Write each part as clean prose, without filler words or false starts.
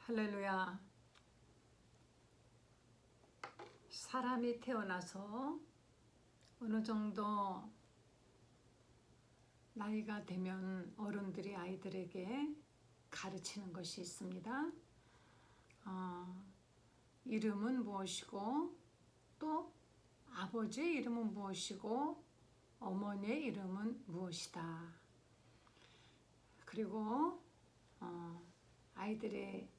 할렐루야. 사람이 태어나서 어느 정도 나이가 되면 어른들이 아이들에게 가르치는 것이 있습니다. 이름은 무엇이고, 또 아버지의 이름은 무엇이고, 어머니의 이름은 무엇이다. 그리고 아이들의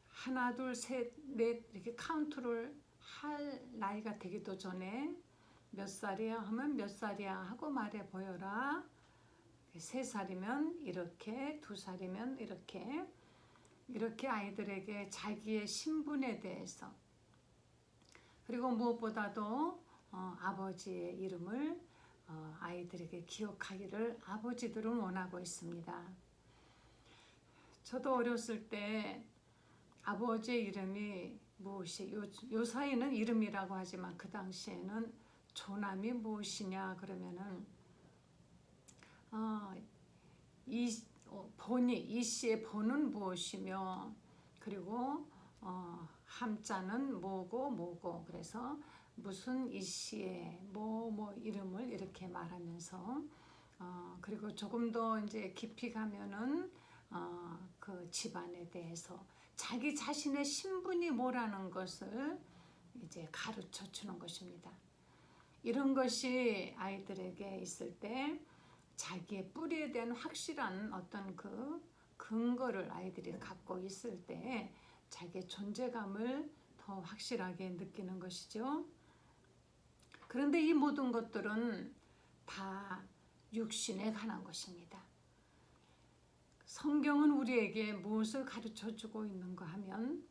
하나, 둘, 셋, 넷 이렇게 카운트를 할 나이가 되기도 전에 몇 살이야 하면 몇 살이야 하고 말해 보여라. 3살이면 이렇게, 2살이면 이렇게 아이들에게 자기의 신분에 대해서, 그리고 무엇보다도 아버지의 이름을 아이들에게 기억하기를 아버지들은 원하고 있습니다. 저도 어렸을 때 아버지의 이름이 무엇이, 요 사이는 이름이라고 하지만 그 당시에는 조남이 무엇이냐 그러면은 이 씨의 본은 무엇이며, 그리고 함자는 뭐고 그래서 무슨 이 씨의 뭐 이름을 이렇게 말하면서 그리고 조금 더 이제 깊이 가면은 그 집안에 대해서 자기 자신의 신분이 뭐라는 것을 이제 가르쳐 주는 것입니다. 이런 것이 아이들에게 있을 때 자기의 뿌리에 대한 확실한 어떤 그 근거를 아이들이 갖고 있을 때 자기의 존재감을 더 확실하게 느끼는 것이죠. 그런데 이 모든 것들은 다 육신에 관한 것입니다. 성경은 우리에게 무엇을 가르쳐 주고 있는가 하면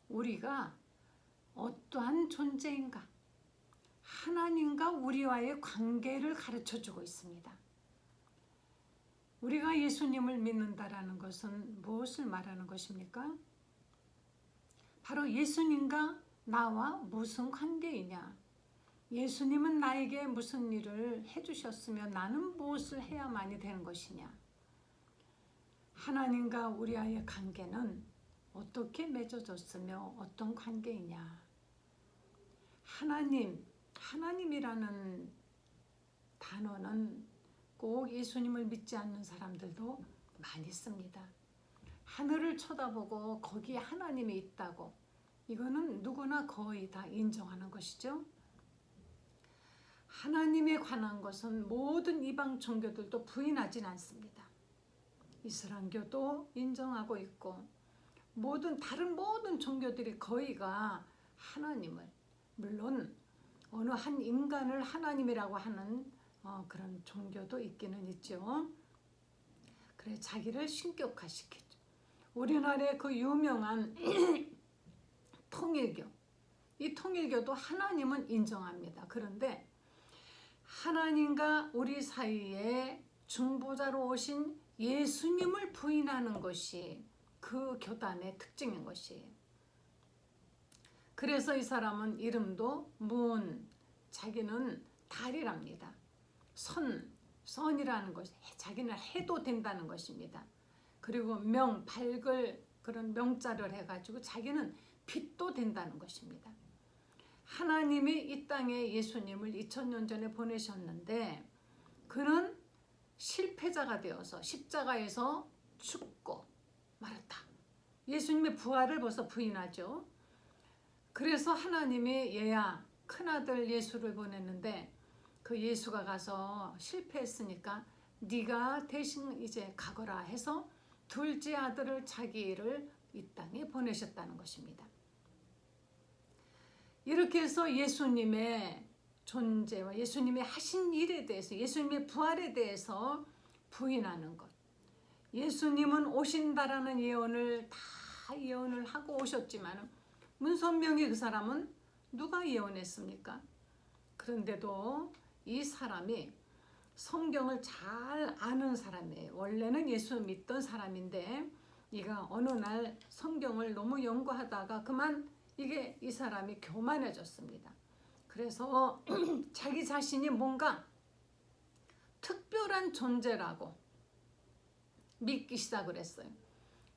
우리가 어떠한 존재인가, 하나님과 우리와의 관계를 가르쳐 주고 있습니다. 우리가 예수님을 믿는다라는 것은 무엇을 말하는 것입니까? 바로 예수님과 나와 무슨 관계이냐, 예수님은 나에게 무슨 일을 해주셨으며 나는 무엇을 해야만이 되는 것이냐, 하나님과 우리와의 관계는 어떻게 맺어졌으며 어떤 관계이냐. 하나님이라는 단어는 꼭 예수님을 믿지 않는 사람들도 많이 씁니다. 하늘을 쳐다보고 거기에 하나님이 있다고, 이거는 누구나 거의 다 인정하는 것이죠. 하나님에 관한 것은 모든 이방 종교들도 부인하진 않습니다. 이슬람교도 인정하고 있고 다른 모든 종교들이 거의가 하나님을, 물론 어느 한 인간을 하나님이라고 하는 그런 종교도 있기는 있죠. 그래 자기를 신격화시켰죠. 우리나라의 그 유명한 통일교, 이 통일교도 하나님은 인정합니다. 그런데 하나님과 우리 사이에 중보자로 오신 예수님을 부인하는 것이 그 교단의 특징인 것이에요. 그래서 이 사람은 이름도 문, 자기는 달이랍니다. 선이라는 것이 자기는 해도 된다는 것입니다. 그리고 밝을 그런 명자를 해가지고 자기는 빛도 된다는 것입니다. 하나님이 이 땅에 예수님을 2000년 전에 보내셨는데 그는 실패자가 되어서 십자가에서 죽고 말았다. 예수님의 부활을 벌써 부인하죠. 그래서 하나님이 얘야, 큰아들 예수를 보냈는데 그 예수가 가서 실패했으니까 네가 대신 이제 가거라 해서 둘째 아들을 자기를 이 땅에 보내셨다는 것입니다. 이렇게 해서 예수님의 존재와 예수님의 하신 일에 대해서, 예수님의 부활에 대해서 부인하는 것. 예수님은 오신다라는 예언을 다 예언을 하고 오셨지만 문선명이 그 사람은 누가 예언했습니까? 그런데도 이 사람이 성경을 잘 아는 사람이에요. 원래는 예수 믿던 사람인데 이가 어느 날 성경을 너무 연구하다가 그만 이 사람이 교만해졌습니다. 그래서 자기 자신이 뭔가 특별한 존재라고 믿기 시작을 했어요.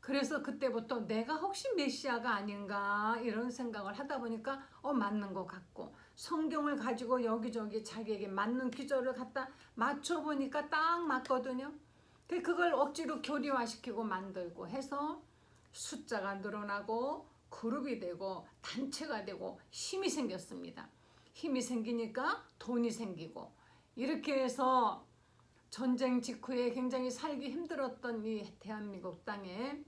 그래서 그때부터 내가 혹시 메시아가 아닌가 이런 생각을 하다 보니까 맞는 것 같고, 성경을 가지고 여기저기 자기에게 맞는 기절을 갖다 맞춰보니까 딱 맞거든요. 그걸 억지로 교리화시키고 만들고 해서 숫자가 늘어나고 그룹이 되고 단체가 되고 힘이 생겼습니다. 힘이 생기니까 돈이 생기고, 이렇게 해서 전쟁 직후에 굉장히 살기 힘들었던 이 대한민국 땅에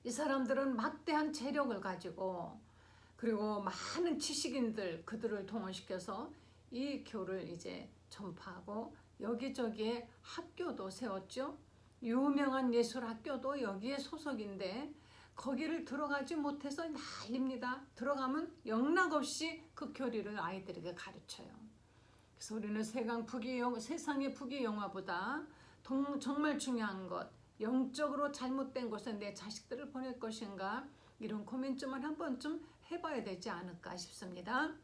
이 사람들은 막대한 재력을 가지고, 그리고 많은 지식인들 그들을 동원시켜서 이 교를 이제 전파하고 여기저기에 학교도 세웠죠. 유명한 예술 학교도 여기에 소속인데 거기를 들어가지 못해서 난립니다. 들어가면 영락없이 그 교리를 아이들에게 가르쳐요. 그래서 우리는 세상의 부귀 영화보다 정말 중요한 것, 영적으로 잘못된 곳에 내 자식들을 보낼 것인가, 이런 고민점을 한 번쯤 해봐야 되지 않을까 싶습니다.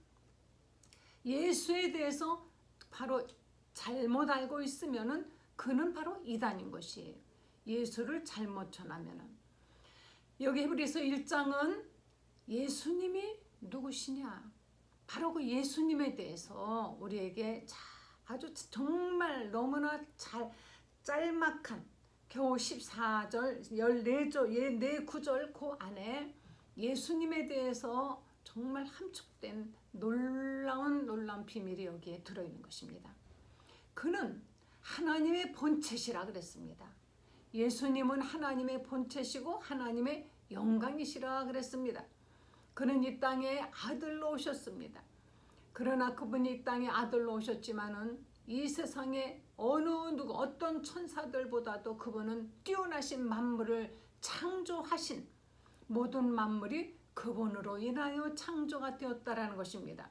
예수에 대해서 바로 잘못 알고 있으면은 그는 바로 이단인 것이에요. 예수를 잘못 전하면은. 여기 히브리서 1장은 예수님이 누구시냐, 바로 그 예수님에 대해서 우리에게 아주 정말 너무나 짤막한 겨우 14절, 14절, 4구절 그 안에 예수님에 대해서 정말 함축된 놀라운 비밀이 여기에 들어있는 것입니다. 그는 하나님의 본체시라 그랬습니다. 예수님은 하나님의 본체시고 하나님의 영광이시라 그랬습니다. 그는 이 땅에 아들로 오셨습니다. 그러나 그분이 이 땅에 아들로 오셨지만은 이 세상에 어떤 천사들보다도 그분은 뛰어나신 만물을 창조하신, 모든 만물이 그분으로 인하여 창조가 되었다라는 것입니다.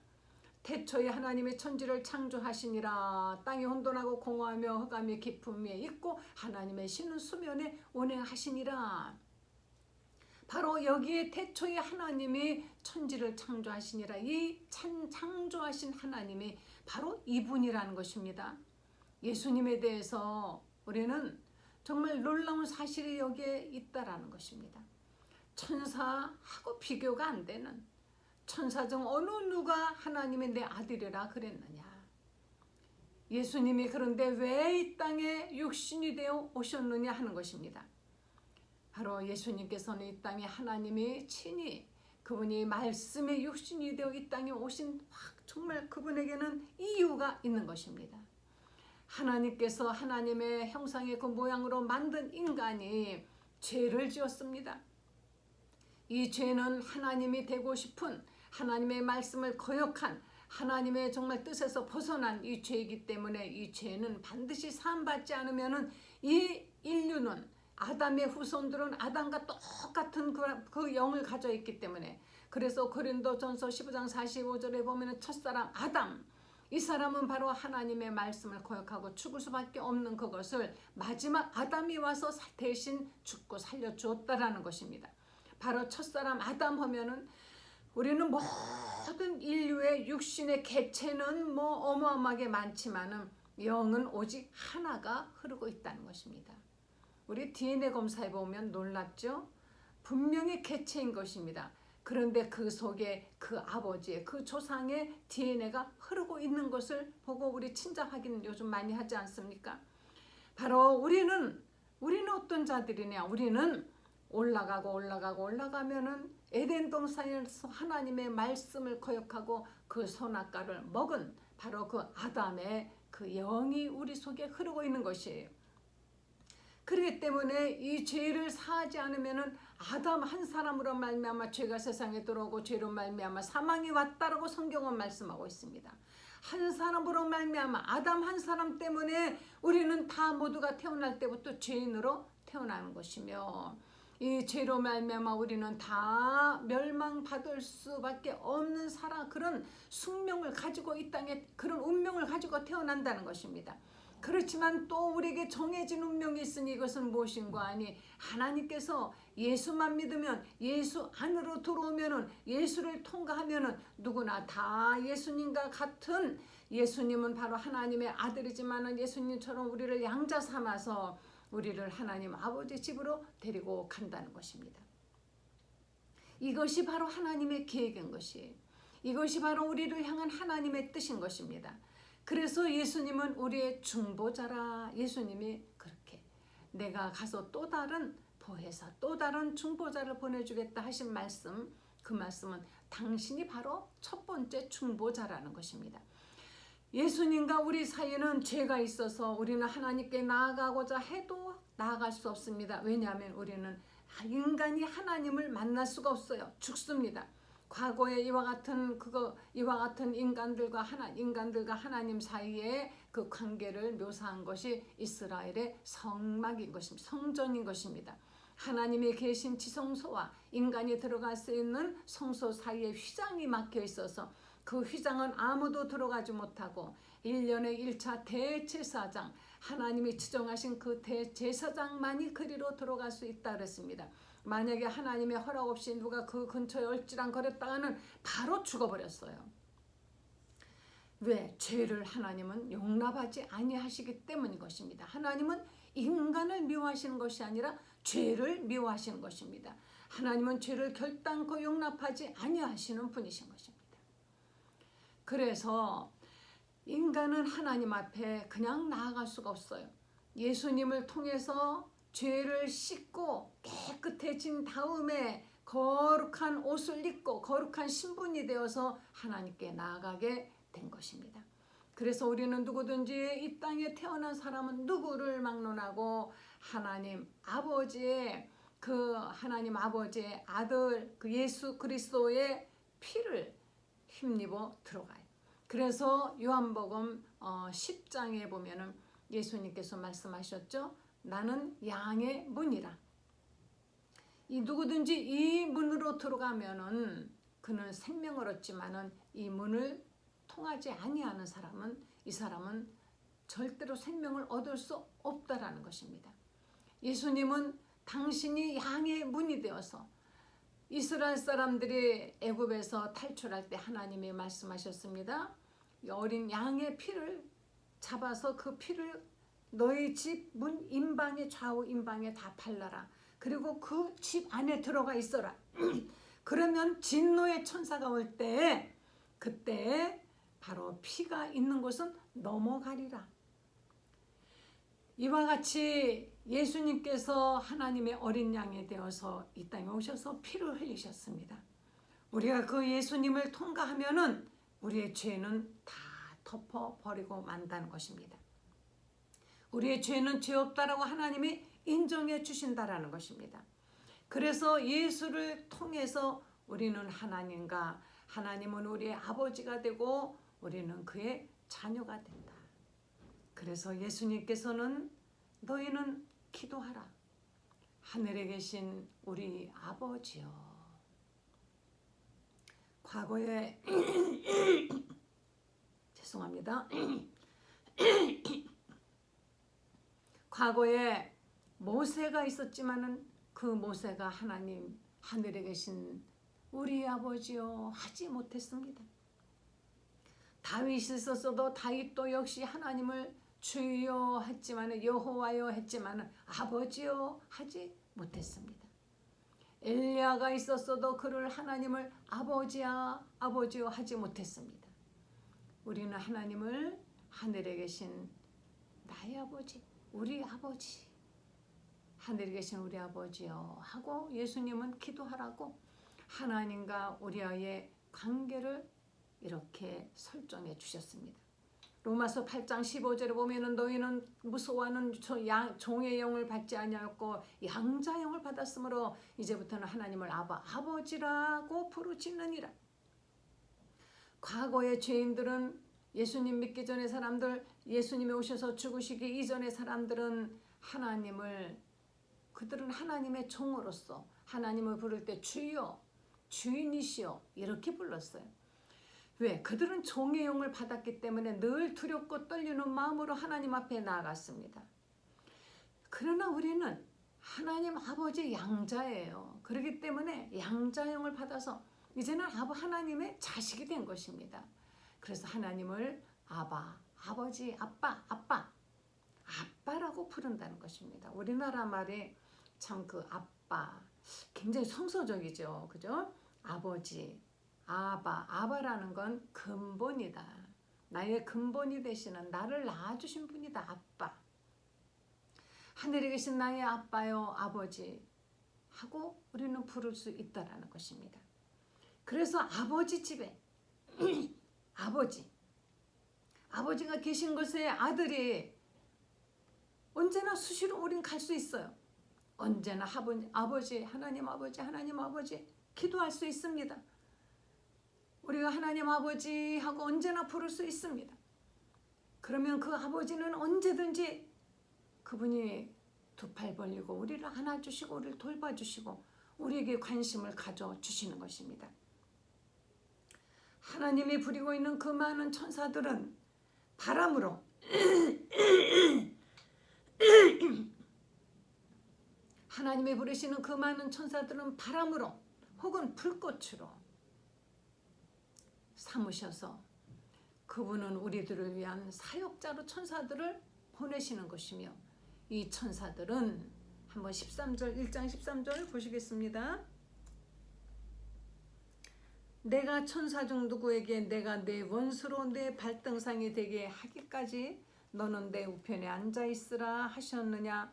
태초에 하나님의 천지를 창조하시니라. 땅이 혼돈하고 공허하며 흑암이 깊음 위에 있고 하나님의 신은 수면에 운행하시니라. 바로 여기에 태초에 하나님이 천지를 창조하시니라. 이 창조하신 하나님이 바로 이분이라는 것입니다. 예수님에 대해서 우리는 정말 놀라운 사실이 여기에 있다라는 것입니다. 천사하고 비교가 안 되는, 천사 중 어느 누가 하나님의 내 아들이라 그랬느냐. 예수님이 그런데 왜 이 땅에 육신이 되어 오셨느냐 하는 것입니다. 바로 예수님께서는 이 땅에 하나님이 친히 그분이 말씀의 육신이 되어 이 땅에 오신 정말 그분에게는 이유가 있는 것입니다. 하나님께서 하나님의 형상의 그 모양으로 만든 인간이 죄를 지었습니다. 이 죄는 하나님이 되고 싶은, 하나님의 말씀을 거역한, 하나님의 정말 뜻에서 벗어난 이 죄이기 때문에 이 죄는 반드시 사함받지 않으면 이 인류는, 아담의 후손들은 아담과 똑같은 그 영을 가져 있기 때문에, 그래서 고린도전서 15장 45절에 보면 첫사람 아담, 이 사람은 바로 하나님의 말씀을 거역하고 죽을 수밖에 없는 그것을 마지막 아담이 와서 대신 죽고 살려주었다라는 것입니다. 바로 첫사람 아담 하면은 우리는 모든 인류의 육신의 개체는 어마어마하게 많지만은 영은 오직 하나가 흐르고 있다는 것입니다. 우리 DNA 검사해 보면 놀랍죠? 분명히 개체인 것입니다. 그런데 그 속에 그 아버지의, 그 조상의 DNA가 흐르고 있는 것을 보고 우리 친자 확인 요즘 많이 하지 않습니까? 바로 우리는 어떤 자들이냐? 우리는 올라가면은 에덴 동산에서 하나님의 말씀을 거역하고 그 선악과를 먹은 바로 그 아담의 그 영이 우리 속에 흐르고 있는 것이에요. 그렇기 때문에 이 죄를 사하지 않으면은 아담 한 사람으로 말미암아 죄가 세상에 들어오고 죄로 말미암아 사망이 왔다라고 성경은 말씀하고 있습니다. 한 사람으로 말미암아 아담 한 사람 때문에 우리는 다 모두가 태어날 때부터 죄인으로 태어나는 것이며, 이 죄로 말미암아 우리는 다 멸망받을 수밖에 없는 그런 숙명을 가지고 이 땅에 그런 운명을 가지고 태어난다는 것입니다. 그렇지만 또 우리에게 정해진 운명이 있으니 이것은 무엇인가 하니 하나님께서 예수만 믿으면, 예수 안으로 들어오면은, 예수를 통과하면은 누구나 다 예수님과 같은, 예수님은 바로 하나님의 아들이지만은 예수님처럼 우리를 양자 삼아서 우리를 하나님 아버지 집으로 데리고 간다는 것입니다. 이것이 바로 하나님의 계획인 것이, 이것이 바로 우리를 향한 하나님의 뜻인 것입니다. 그래서 예수님은 우리의 중보자라. 예수님이 그렇게 내가 가서 또 다른 보혜사, 또 다른 중보자를 보내주겠다 하신 말씀, 그 말씀은 당신이 바로 첫 번째 중보자라는 것입니다. 예수님과 우리 사이에는 죄가 있어서 우리는 하나님께 나아가고자 해도 나아갈 수 없습니다. 왜냐하면 우리는 인간이 하나님을 만날 수가 없어요. 죽습니다. 과거에 이와 같은 인간들과 하나님 사이에 그 관계를 묘사한 것이 이스라엘의 성막인 것입니다. 성전인 것입니다. 하나님이 계신 지성소와 인간이 들어갈 수 있는 성소 사이에 휘장이 막혀 있어서 그 휘장은 아무도 들어가지 못하고 1년의 1차 대제사장, 하나님이 지정하신 그 대제사장만이 그리로 들어갈 수 있다 그랬습니다. 만약에 하나님의 허락 없이 누가 그 근처에 얼찌랑거렸다가는 바로 죽어버렸어요. 왜? 죄를 하나님은 용납하지 아니하시기 때문인 것입니다. 하나님은 인간을 미워하시는 것이 아니라 죄를 미워하시는 것입니다. 하나님은 죄를 결단코 용납하지 아니하시는 분이신 것입니다. 그래서 인간은 하나님 앞에 그냥 나아갈 수가 없어요. 예수님을 통해서 죄를 씻고 깨끗해진 다음에 거룩한 옷을 입고 거룩한 신분이 되어서 하나님께 나아가게 된 것입니다. 그래서 우리는 누구든지 이 땅에 태어난 사람은 누구를 막론하고 하나님 아버지의 아들 그 예수 그리스도의 피를 힘입어 들어가요. 그래서 요한복음 10장에 보면은 예수님께서 말씀하셨죠. 나는 양의 문이라. 이 누구든지 이 문으로 들어가면은 그는 생명을 얻지만은 이 문을 통하지 아니하는 사람은 이 사람은 절대로 생명을 얻을 수 없다라는 것입니다. 예수님은 당신이 양의 문이 되어서 이스라엘 사람들이 애굽에서 탈출할 때 하나님이 말씀하셨습니다. 어린 양의 피를 잡아서 그 피를 너희 집 문 임방에 좌우 임방에 다 발라라. 그리고 그 집 안에 들어가 있어라. 그러면 진노의 천사가 올 때 그때 바로 피가 있는 곳은 넘어가리라. 이와 같이 예수님께서 하나님의 어린 양이 되어서 이 땅에 오셔서 피를 흘리셨습니다. 우리가 그 예수님을 통과하면은 우리의 죄는 다 덮어버리고 만다는 것입니다. 우리의 죄는 죄 없다라고 하나님이 인정해 주신다라는 것입니다. 그래서 예수를 통해서 우리는 하나님은 우리의 아버지가 되고 우리는 그의 자녀가 된다. 그래서 예수님께서는 너희는 기도하라. 하늘에 계신 우리 아버지여. 과거에 죄송합니다. 과거에 모세가 있었지만은 그 모세가 하나님 하늘에 계신 우리 아버지여 하지 못했습니다. 다윗이 있었어도 다윗도 역시 하나님을 주여 했지만은 여호와여 했지만은 아버지여 하지 못했습니다. 엘리야가 있었어도 그를 하나님을 아버지여 하지 못했습니다. 우리는 하나님을 하늘에 계신 나의 아버지, 우리 아버지, 하늘에 계신 우리 아버지여 하고 예수님은 기도하라고 하나님과 우리와의 관계를 이렇게 설정해 주셨습니다. 로마서 8장 15절에 보면은 너희는 무서워하는 종의 영을 받지 아니하였고 양자 영을 받았으므로 이제부터는 하나님을 아버지라고 부르짖느니라. 과거의 죄인들은 예수님 믿기 전의 사람들, 예수님이 오셔서 죽으시기 이전의 사람들은 그들은 하나님의 종으로서 하나님을 부를 때 주여, 주인이시여 이렇게 불렀어요. 왜? 그들은 종의 영을 받았기 때문에 늘 두렵고 떨리는 마음으로 하나님 앞에 나아갔습니다. 그러나 우리는 하나님 아버지 양자예요. 그렇기 때문에 양자 영을 받아서 이제는 하나님의 자식이 된 것입니다. 그래서 하나님을 아버지, 아빠, 아빠라고 부른다는 것입니다. 우리나라 말에 참 그 아빠 굉장히 성서적이죠. 그죠? 아버지, 아바라는 건 근본이다. 나의 근본이 되시는 나를 낳아주신 분이다. 아빠. 하늘에 계신 나의 아빠요, 아버지 하고 우리는 부를 수 있다라는 것입니다. 그래서 아버지 집에 아버지가 계신 곳에 아들이 언제나 수시로 우린 갈 수 있어요. 언제나 아버지, 하나님 아버지 기도할 수 있습니다. 우리가 하나님 아버지 하고 언제나 부를 수 있습니다. 그러면 그 아버지는 언제든지 그분이 두 팔 벌리고 우리를 안아주시고 우리를 돌봐주시고 우리에게 관심을 가져주시는 것입니다. 하나님이 부리고 있는 그 많은 천사들은 바람으로 하나님이 부르시는 그 많은 천사들은 바람으로 혹은 불꽃으로 삼으셔서 그분은 우리들을 위한 사역자로 천사들을 보내시는 것이며 이 천사들은 한번 1장 13절 보시겠습니다. 내가 천사 중 누구에게 내가 내 원수로 내 발등상이 되게 하기까지 너는 내 우편에 앉아있으라 하셨느냐.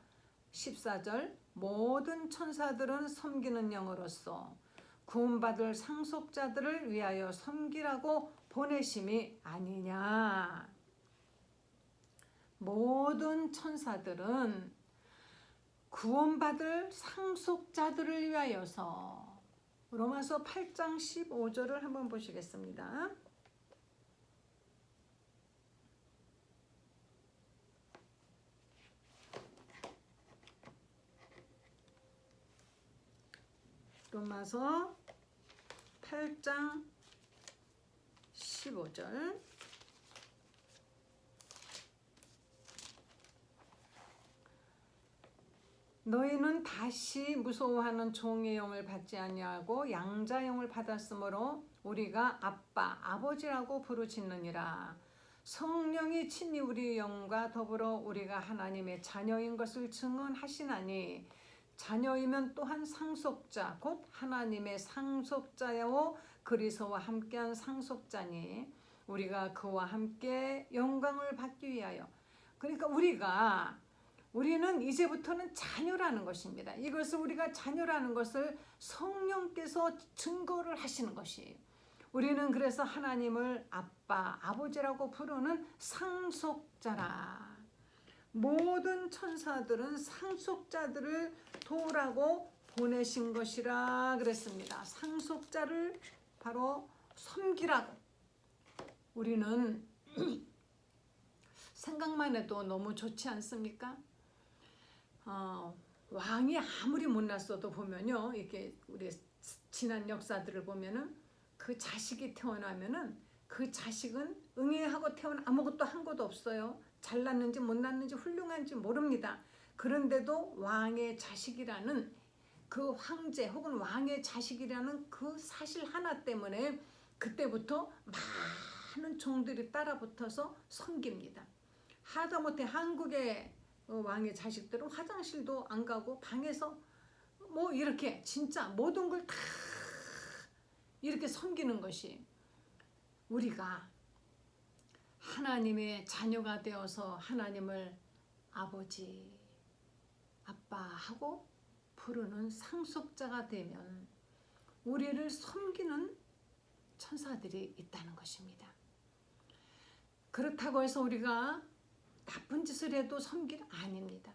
14절 모든 천사들은 섬기는 영으로서 구원받을 상속자들을 위하여 섬기라고 보내심이 아니냐. 모든 천사들은 구원받을 상속자들을 위하여서. 로마서 8장 15절을 한번 보시겠습니다. 로마서 8장 15절 너희는 다시 무서워하는 종의 영을 받지 아니하고 양자 영을 받았으므로 우리가 아빠, 아버지라고 부르짖느니라. 성령이 친히 우리 영과 더불어 우리가 하나님의 자녀인 것을 증언하시나니 자녀이면 또한 상속자 곧 하나님의 상속자요 그리스도와 함께한 상속자니 우리가 그와 함께 영광을 받기 위하여. 그러니까 우리는 이제부터는 자녀라는 것입니다. 이것을 우리가 자녀라는 것을 성령께서 증거를 하시는 것이에요. 우리는 그래서 하나님을 아빠, 아버지라고 부르는 상속자라. 모든 천사들은 상속자들을 도우라고 보내신 것이라 그랬습니다. 상속자를 바로 섬기라고. 우리는 생각만 해도 너무 좋지 않습니까? 왕이 아무리 못났어도 보면요, 이렇게 우리 지난 역사들을 보면은 그 자식이 태어나면은 그 자식은 응애하고 태어나 아무것도 한 것도 없어요. 잘났는지 못났는지 훌륭한지 모릅니다. 그런데도 왕의 자식이라는 그 황제 혹은 왕의 자식이라는 그 사실 하나 때문에 그때부터 많은 종들이 따라붙어서 섬깁니다. 하다못해 한국의 왕의 자식들은 화장실도 안 가고 방에서 뭐 이렇게 진짜 모든 걸 다 이렇게 섬기는 것이 우리가 하나님의 자녀가 되어서 하나님을 아버지, 아빠하고 부르는 상속자가 되면 우리를 섬기는 천사들이 있다는 것입니다. 그렇다고 해서 우리가 나쁜 짓을 해도 섬길 아닙니다.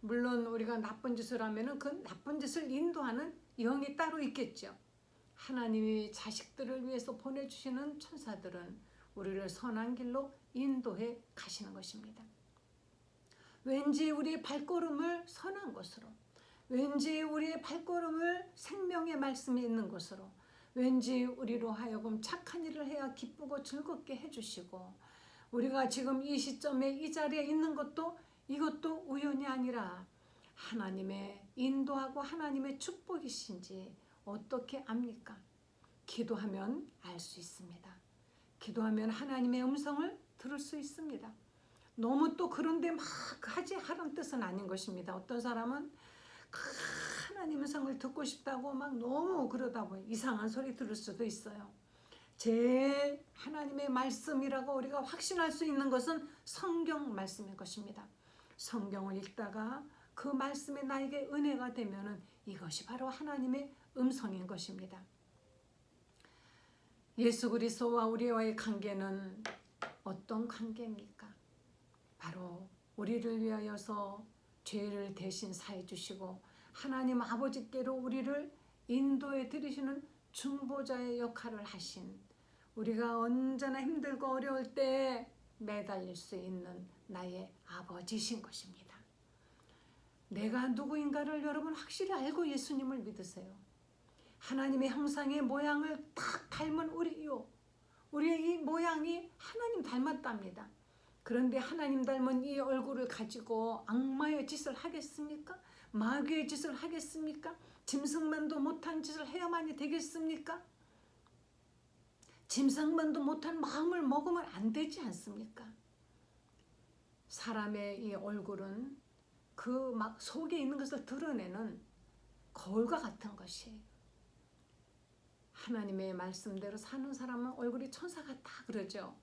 물론 우리가 나쁜 짓을 하면은 그 나쁜 짓을 인도하는 영이 따로 있겠죠. 하나님이 자식들을 위해서 보내주시는 천사들은 우리를 선한 길로 인도해 가시는 것입니다. 왠지 우리의 발걸음을 선한 곳으로, 왠지 우리의 발걸음을 생명의 말씀이 있는 곳으로, 왠지 우리로 하여금 착한 일을 해야 기쁘고 즐겁게 해주시고, 우리가 지금 이 시점에 이 자리에 있는 것도 이것도 우연이 아니라 하나님의 인도하고 하나님의 축복이신지 어떻게 압니까? 기도하면 알 수 있습니다. 기도하면 하나님의 음성을 들을 수 있습니다. 너무 또 그런데 막 하지 하라는 뜻은 아닌 것입니다. 어떤 사람은 하나님의 성을 듣고 싶다고 막 너무 그러다 보니 이상한 소리 들을 수도 있어요. 제일 하나님의 말씀이라고 우리가 확신할 수 있는 것은 성경 말씀인 것입니다. 성경을 읽다가 그 말씀이 나에게 은혜가 되면은 이것이 바로 하나님의 음성인 것입니다. 예수 그리스도와 우리와의 관계는 어떤 관계입니까? 바로 우리를 위하여서 죄를 대신 사해 주시고 하나님 아버지께로 우리를 인도해 드리시는 중보자의 역할을 하신, 우리가 언제나 힘들고 어려울 때 매달릴 수 있는 나의 아버지신 것입니다. 내가 누구인가를 여러분 확실히 알고 예수님을 믿으세요. 하나님의 형상의 모양을 딱 닮은 우리의 이 모양이 하나님 닮았답니다. 그런데 하나님 닮은 이 얼굴을 가지고 악마의 짓을 하겠습니까? 마귀의 짓을 하겠습니까? 짐승만도 못한 짓을 해야만이 되겠습니까? 짐승만도 못한 마음을 먹으면 안 되지 않습니까? 사람의 이 얼굴은 그 막 속에 있는 것을 드러내는 거울과 같은 것이에요. 하나님의 말씀대로 사는 사람은 얼굴이 천사 같다 그러죠.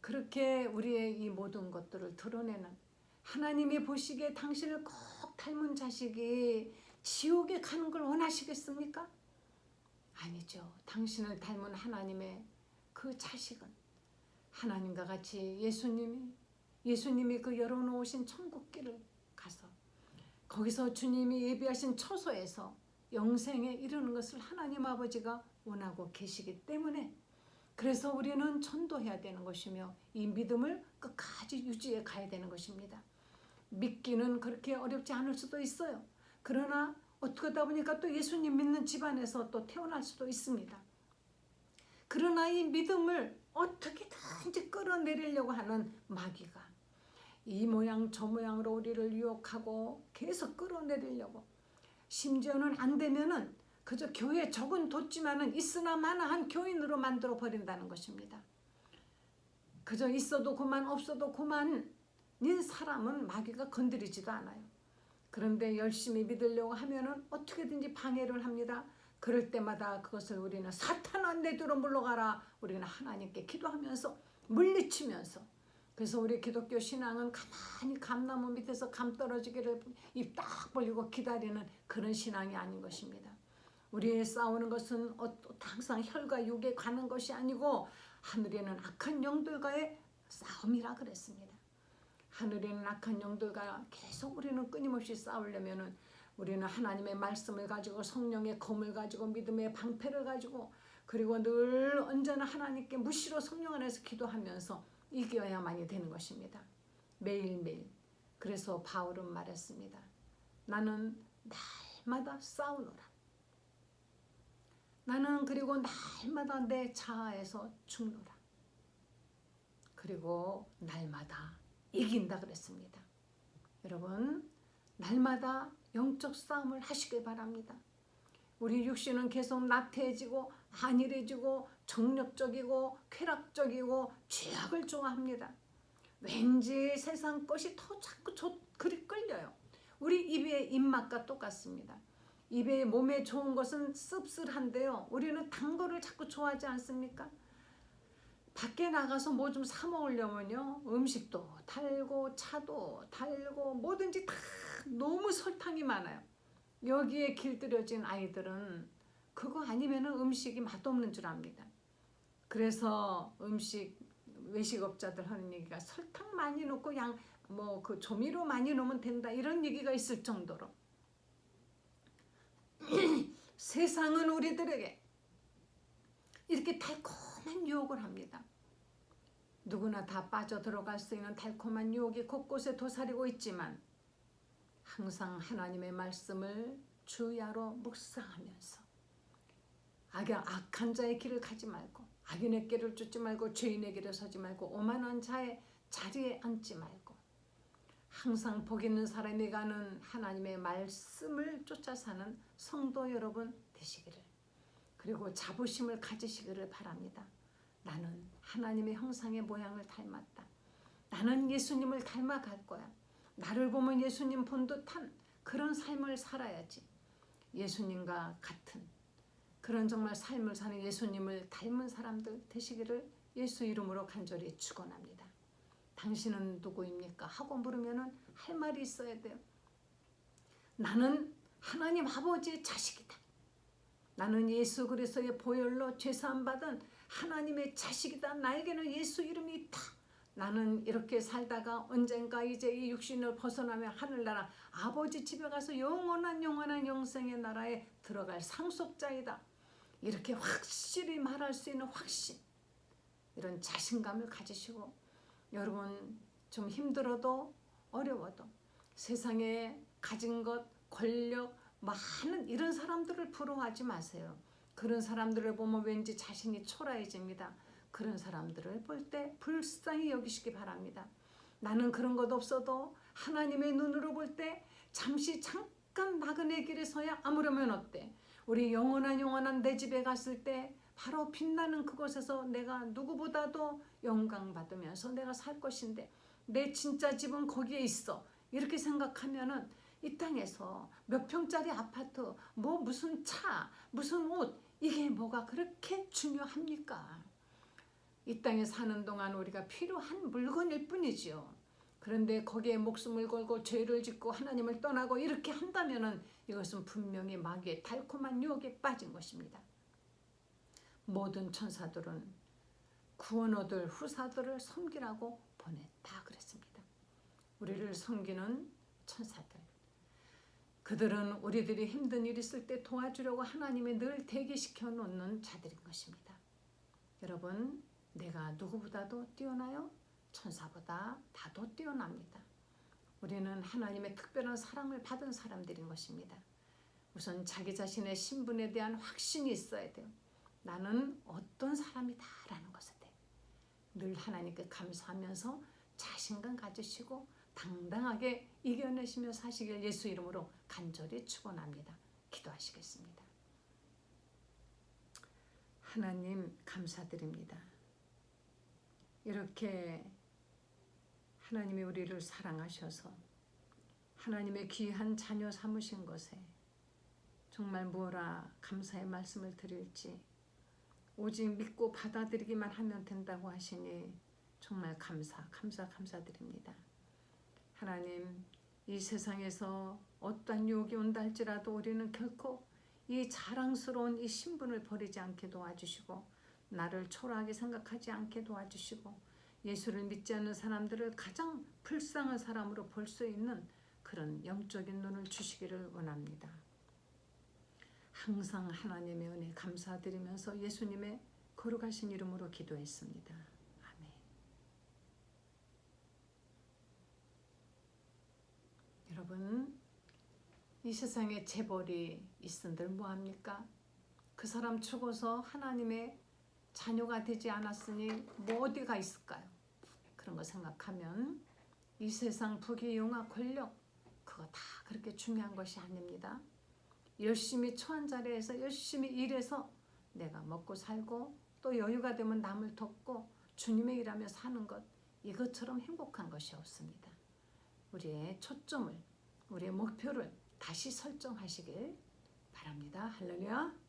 그렇게 우리의 이 모든 것들을 드러내는, 하나님이 보시기에 당신을 꼭 닮은 자식이 지옥에 가는 걸 원하시겠습니까? 아니죠. 당신을 닮은 하나님의 그 자식은 하나님과 같이 예수님이 그 열어놓으신 천국길을 가서 거기서 주님이 예비하신 처소에서 영생에 이르는 것을 하나님 아버지가 원하고 계시기 때문에, 그래서 우리는 전도해야 되는 것이며 이 믿음을 끝까지 유지해 가야 되는 것입니다. 믿기는 그렇게 어렵지 않을 수도 있어요. 그러나 어떻게 하다 보니까 또 예수님 믿는 집안에서 또 태어날 수도 있습니다. 그러나 이 믿음을 어떻게든지 끌어내리려고 하는 마귀가 이 모양 저 모양으로 우리를 유혹하고 계속 끌어내리려고, 심지어는 안 되면은 그저 교회 적은 뒀지만은 있으나 마나한 교인으로 만들어 버린다는 것입니다. 그저 있어도 그만 없어도 그만인 사람은 마귀가 건드리지도 않아요. 그런데 열심히 믿으려고 하면은 어떻게든지 방해를 합니다. 그럴 때마다 그것을 우리는 사탄아 내두로 물러가라, 우리는 하나님께 기도하면서 물리치면서, 그래서 우리 기독교 신앙은 가만히 감나무 밑에서 감 떨어지기를 입 딱 벌리고 기다리는 그런 신앙이 아닌 것입니다. 우리의 싸우는 것은 항상 혈과 육에 가는 것이 아니고 하늘에는 악한 영들과의 싸움이라 그랬습니다. 하늘에는 악한 영들과 계속 우리는 끊임없이 싸우려면은 우리는 하나님의 말씀을 가지고 성령의 검을 가지고 믿음의 방패를 가지고 그리고 늘 언제나 하나님께 무시로 성령 안에서 기도하면서 이겨야만이 되는 것입니다. 매일매일. 그래서 바울은 말했습니다. 나는 날마다 싸우노라. 나는 그리고 날마다 내 자아에서 죽노라. 그리고 날마다 이긴다 그랬습니다. 여러분, 날마다 영적 싸움을 하시길 바랍니다. 우리 육신은 계속 나태해지고 안일해지고 정력적이고 쾌락적이고 죄악을 좋아합니다. 왠지 세상 것이 더 자꾸 그리 끌려요. 우리 입의 입맛과 똑같습니다. 입에 몸에 좋은 것은 씁쓸한데요. 우리는 단 거를 자꾸 좋아하지 않습니까? 밖에 나가서 뭐 좀 사 먹으려면요, 음식도 달고 차도 달고 뭐든지 다 너무 설탕이 많아요. 여기에 길들여진 아이들은 그거 아니면 음식이 맛없는 줄 압니다. 그래서 외식업자들 하는 얘기가 설탕 많이 넣고 그 조미료 많이 넣으면 된다, 이런 얘기가 있을 정도로 세상은 우리들에게 이렇게 달콤한 유혹을 합니다. 누구나 다 빠져들어갈 수 있는 달콤한 유혹이 곳곳에 도사리고 있지만 항상 하나님의 말씀을 주야로 묵상하면서 악한 자의 길을 가지 말고 악인의 길을 쫓지 말고 죄인의 길에 서지 말고 오만한 자의 자리에 앉지 말고 항상 복 있는 사람이 가는 하나님의 말씀을 쫓아 사는 성도 여러분 되시기를, 그리고 자부심을 가지시기를 바랍니다. 나는 하나님의 형상의 모양을 닮았다. 나는 예수님을 닮아갈 거야. 나를 보면 예수님 본 듯한 그런 삶을 살아야지. 예수님과 같은 그런 정말 삶을 사는 예수님을 닮은 사람들 되시기를 예수 이름으로 간절히 축원합니다. 당신은 누구입니까? 하고 물으면 할 말이 있어야 돼요. 나는 하나님 아버지의 자식이다. 나는 예수 그리스도의 보혈로 죄사함 받은 하나님의 자식이다. 나에게는 예수 이름이 있다. 나는 이렇게 살다가 언젠가 이제 이 육신을 벗어나며 하늘나라 아버지 집에 가서 영원한 영생의 나라에 들어갈 상속자이다. 이렇게 확실히 말할 수 있는 확신, 이런 자신감을 가지시고, 여러분 좀 힘들어도 어려워도 세상에 가진 것, 권력, 많은 이런 사람들을 부러워하지 마세요. 그런 사람들을 보면 왠지 자신이 초라해집니다. 그런 사람들을 볼 때 불쌍히 여기시기 바랍니다. 나는 그런 것 없어도 하나님의 눈으로 볼 때 잠깐 나그네 길에 서야 아무려면 어때? 우리 영원한 내 집에 갔을 때 바로 빛나는 그곳에서 내가 누구보다도 영광받으면서 내가 살 것인데 내 진짜 집은 거기에 있어. 이렇게 생각하면은 이 땅에서 몇 평짜리 아파트, 뭐 무슨 차, 무슨 옷, 이게 뭐가 그렇게 중요합니까? 이 땅에 사는 동안 우리가 필요한 물건일 뿐이지요. 그런데 거기에 목숨을 걸고 죄를 짓고 하나님을 떠나고 이렇게 한다면은 이것은 분명히 마귀의 달콤한 유혹에 빠진 것입니다. 모든 천사들은 구원 얻을 후사들을 섬기라고 보냈다 그랬습니다. 우리를 섬기는 천사들, 그들은 우리들이 힘든 일 있을 때 도와주려고 하나님이 늘 대기시켜 놓는 자들인 것입니다. 여러분, 내가 누구보다도 뛰어나요? 천사보다 다도 뛰어납니다. 우리는 하나님의 특별한 사랑을 받은 사람들인 것입니다. 우선 자기 자신의 신분에 대한 확신이 있어야 돼요. 나는 어떤 사람이다 라는 것에 대해 늘 하나님께 감사하면서 자신감 가지시고 당당하게 이겨내시며 사시길 예수 이름으로 간절히 축원합니다. 기도하시겠습니다. 하나님 감사드립니다. 이렇게 하나님이 우리를 사랑하셔서 하나님의 귀한 자녀 삼으신 것에 정말 뭐라 감사의 말씀을 드릴지, 오직 믿고 받아들이기만 하면 된다고 하시니 정말 감사드립니다. 하나님, 이 세상에서 어떠한 유혹이 온다 할지라도 우리는 결코 이 자랑스러운 이 신분을 버리지 않게 도와주시고, 나를 초라하게 생각하지 않게 도와주시고, 예수를 믿지 않는 사람들을 가장 불쌍한 사람으로 볼 수 있는 그런 영적인 눈을 주시기를 원합니다. 항상 하나님의 은혜 감사드리면서 예수님의 거룩하신 이름으로 기도했습니다. 아멘. 여러분, 이 세상에 재벌이 있은들 뭐합니까? 그 사람 죽어서 하나님의 자녀가 되지 않았으니 뭐 어디가 있을까요? 그런 거 생각하면 이 세상 부귀 영화 권력 그거 다 그렇게 중요한 것이 아닙니다. 열심히 처한 자리에서 열심히 일해서 내가 먹고 살고 또 여유가 되면 남을 돕고 주님의 일하며 사는 것, 이것처럼 행복한 것이 없습니다. 우리의 초점을, 우리의 목표를 다시 설정하시길 바랍니다. 할렐루야.